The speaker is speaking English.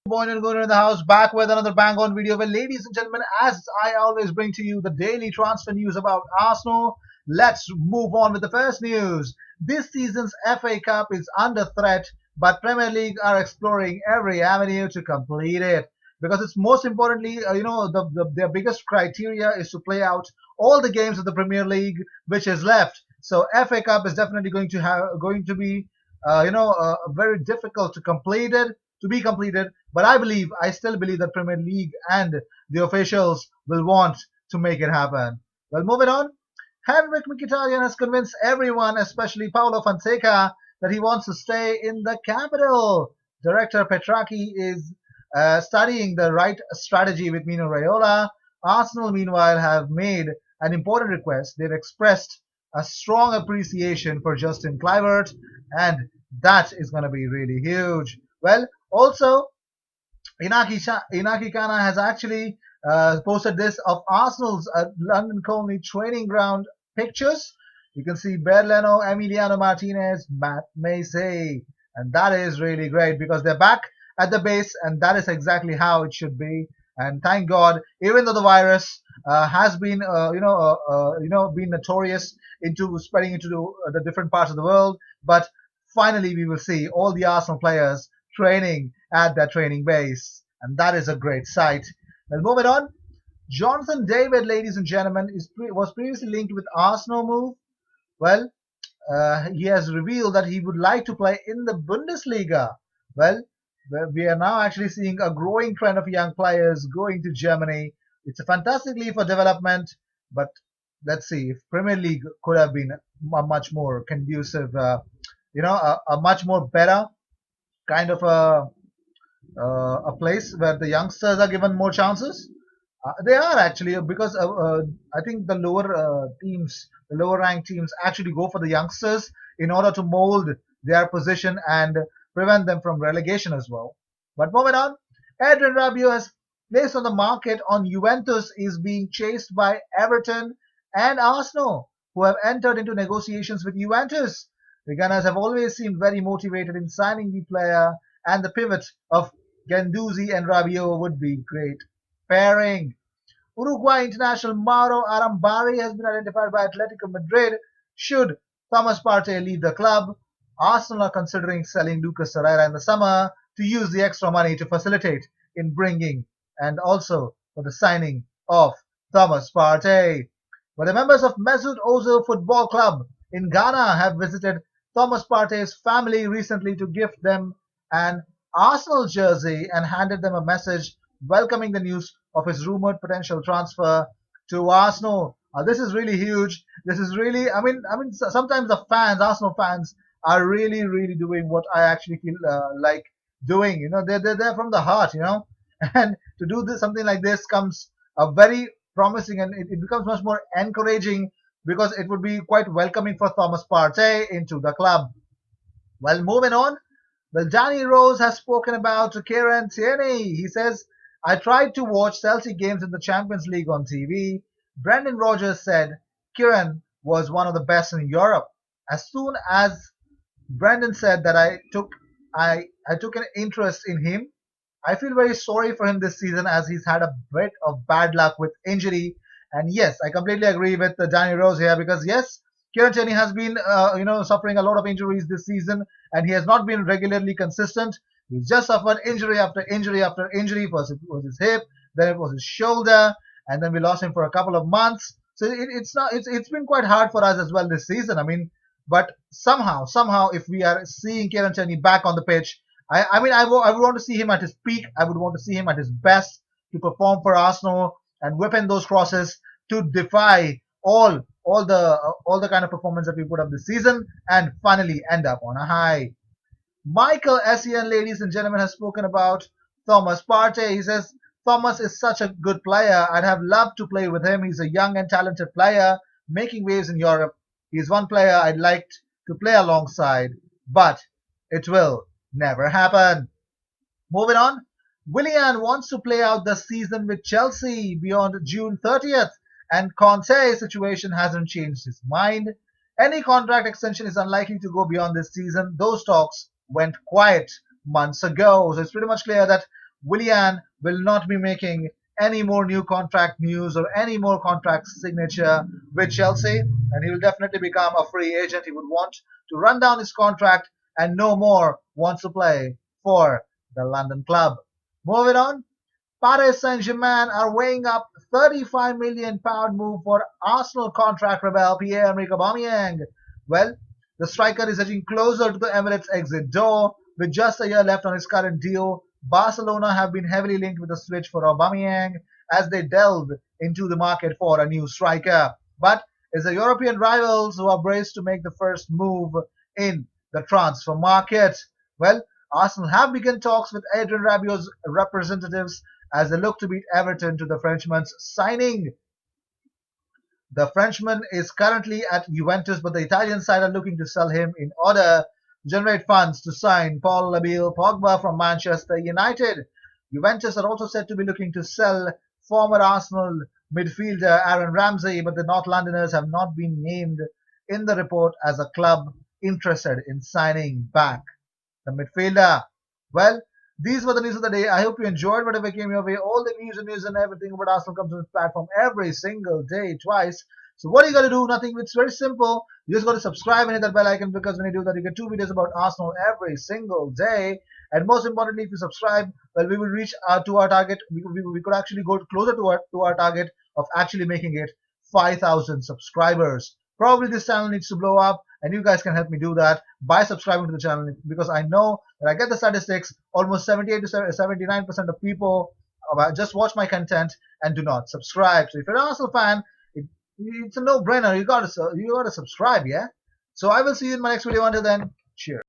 Boyne and Gunnar in the house, back with another bang on video. Well, ladies and gentlemen, as I always bring to you the daily transfer news about Arsenal, let's move on with the first news. This season's FA Cup is under threat, but Premier League are exploring every avenue to complete it. Because it's most importantly, their biggest criteria is to play out all the games of the Premier League which is left. So FA Cup is definitely going to be, very difficult to be completed. But I still believe that Premier League and the officials will want to make it happen. Well, moving on. Henrik Mkhitaryan has convinced everyone, especially Paulo Fonseca, that he wants to stay in the capital. Director Petraki is studying the right strategy with Mino Raiola. Arsenal, meanwhile, have made an important request. They've expressed a strong appreciation for Justin Kluivert, and that is going to be really huge. Well, also, Inaki Kana has actually posted this of Arsenal's London Colney training ground pictures. You can see Berleno, Emiliano Martinez, Matt Macy, and that is really great because they're back at the base, and that is exactly how it should be. And thank God, even though the virus has been, been notorious into spreading into the different parts of the world, but finally we will see all the Arsenal players training at their training base, and that is a great sight. Well, moving on, Jonathan David, ladies and gentlemen, was previously linked with Arsenal move. Well, he has revealed that he would like to play in the Bundesliga. Well, we are now actually seeing a growing trend of young players going to Germany. It's a fantastic league for development, but let's see if Premier League could have been a much more conducive, a much more better kind of a place where the youngsters are given more chances. They are actually because I think the lower teams, the lower ranked teams, actually go for the youngsters in order to mold their position and prevent them from relegation as well. But moving on, Adrian Rabiot has placed on the market on Juventus is being chased by Everton and Arsenal, who have entered into negotiations with Juventus. The Gunners have always seemed very motivated in signing the player, and the pivot of Guendouzi and Rabiot would be great pairing. Uruguay international Mauro Arambari has been identified by Atletico Madrid. Should Thomas Partey leave the club, Arsenal are considering selling Lucas Torreira in the summer to use the extra money to facilitate in bringing and also for the signing of Thomas Partey. But the members of Mesut Ozil Football Club in Ghana have visited Thomas Partey's family recently to gift them an Arsenal jersey and handed them a message welcoming the news of his rumored potential transfer to Arsenal. This is really huge. This is really, sometimes the fans, Arsenal fans, are really, really doing what I actually feel like doing. They're there from the heart, and to do this, something like this comes a very promising, and it becomes much more encouraging because it would be quite welcoming for Thomas Partey into the club. Well, moving on. Well, Danny Rose has spoken about Kieran Tierney. He says, I tried to watch Chelsea games in the Champions League on TV. Brendan Rodgers said Kieran was one of the best in Europe. As soon as Brendan said that I took an interest in him, I feel very sorry for him this season as he's had a bit of bad luck with injury. And yes, I completely agree with Danny Rose here because yes, Kieran Tierney has been suffering a lot of injuries this season, and he has not been regularly consistent. He's just suffered injury after injury after injury. First it was his hip, then it was his shoulder, and then we lost him for a couple of months. So it's been quite hard for us as well this season. But somehow, if we are seeing Kieran Tierney back on the pitch, I would want to see him at his peak. I would want to see him at his best to perform for Arsenal and whip in those crosses to defy all the kind of performance that we put up this season and finally end up on a high. Michael Essien, ladies and gentlemen, has spoken about Thomas Partey. He says Thomas is such a good player. I'd have loved to play with him. He's a young and talented player making waves in Europe. He's one player I'd like to play alongside, but it will never happen. Moving on, Willian wants to play out the season with Chelsea beyond June 30th, and Conte's situation hasn't changed his mind. Any contract extension is unlikely to go beyond this season. Those talks went quiet months ago. So it's pretty much clear that Willian will not be making any more new contract news or any more contract signature with Chelsea, and he will definitely become a free agent. He would want to run down his contract and no more wants to play for the London club. Moving on, Paris Saint-Germain are weighing up £35 million move for Arsenal contract rebel Pierre-Emerick Aubameyang. Well, the striker is edging closer to the Emirates exit door. With just a year left on his current deal, Barcelona have been heavily linked with a switch for Aubameyang as they delve into the market for a new striker. But it's the European rivals who are braced to make the first move in the transfer market. Well, Arsenal have begun talks with Adrien Rabiot's representatives as they look to beat Everton to the Frenchman's signing. The Frenchman is currently at Juventus, but the Italian side are looking to sell him in order to generate funds to sign Paul Labille Pogba from Manchester United. Juventus are also said to be looking to sell former Arsenal midfielder Aaron Ramsey, but the North Londoners have not been named in the report as a club interested in signing back the midfielder. Well, these were the news of the day. I hope you enjoyed whatever came your way. All the news and everything about Arsenal comes on this platform every single day, twice. So what are you going to do? Nothing. It's very simple. You just got to subscribe and hit that bell icon because when you do that, you get 2 videos about Arsenal every single day. And most importantly, if you subscribe, well, we will reach to our target. We could actually go closer to our target of actually making it 5,000 subscribers. Probably this channel needs to blow up, and you guys can help me do that by subscribing to the channel because I know that I get the statistics. Almost 78 to 79% of people just watch my content and do not subscribe. So if you're an Arsenal fan, it's a no-brainer. You gotta subscribe, yeah. So I will see you in my next video. Until then, cheers.